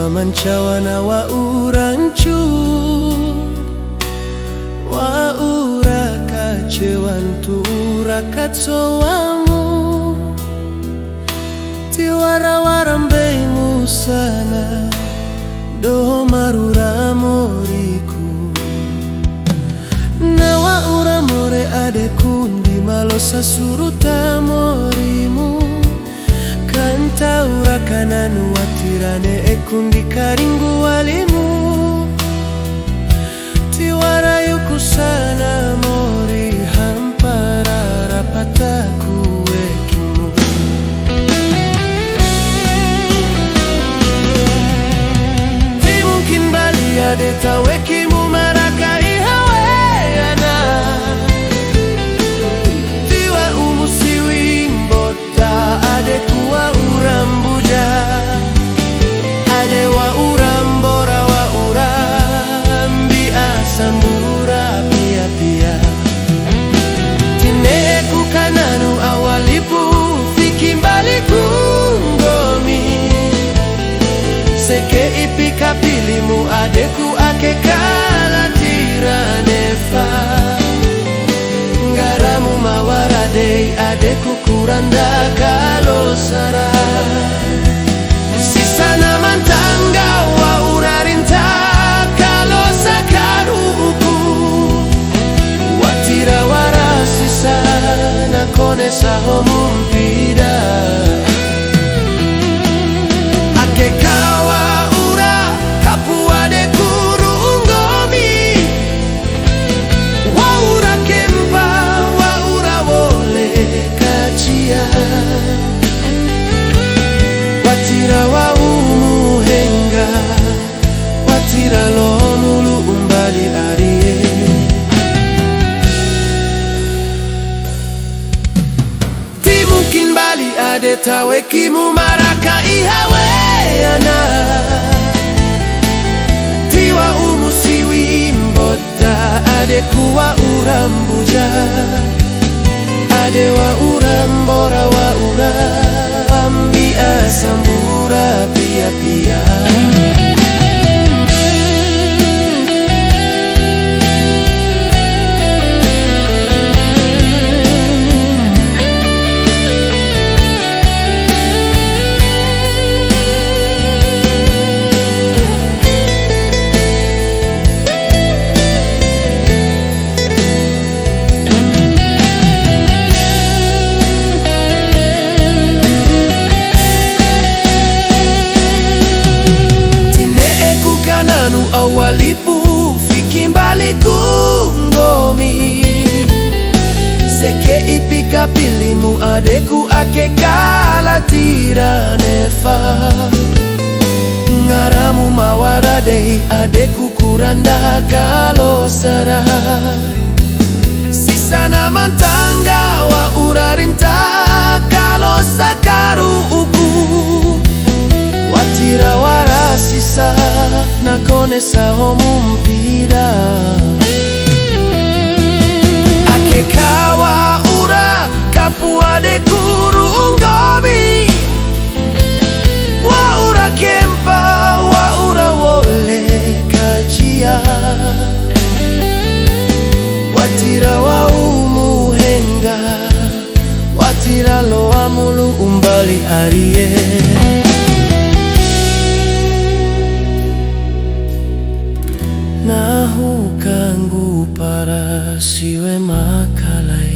mancawana wa urancu wa ura kacewantura katsowamu tiwara-warambeimu sana do marura moriku nawa ura more adekundi malosa suruta morimu kanta ura kananu watirane ekundi karingu walimu tiwara yuku sana mori hampara rapataku wekimu ti mungkin bali adeta wekimu maraka ihaweyana tiwa umusiwi mbota adekuwa urambuja adewa urambora wa urambi asambura pia tineku kananu awalipu fiki mbali kungomi seke ipika pilimu adeku akekala tiranefa ngaramu mawaradei adeku kuranda kalosara sisana mantanga wa urarinta kalosaka watira warasisa nakonesa homumpida akekawa ura kapuade kurungomi waura kempa waura wole kachia watira wa umuhenga watira lomulu umbali arie mungkin bali adeta wekimu maraka ihaweyana tiwa umusiwi mbota adekuwa urambuja adewa urambora wa urambi asambura pia awalipu fiki mbali kungomi seke ipika pilimu adeku akekala tiranefa ngaramu mawaradei adeku kuranda kalosara sisana mantanga wa urarinta kalosakaru uku watira warasisa nakonesa homumpida akekawa ura kapuade kurungomi waura kempa waura wole kachia watira wa umuhenga watira loa mulu umbali arie nahu kanggu para siwe makalai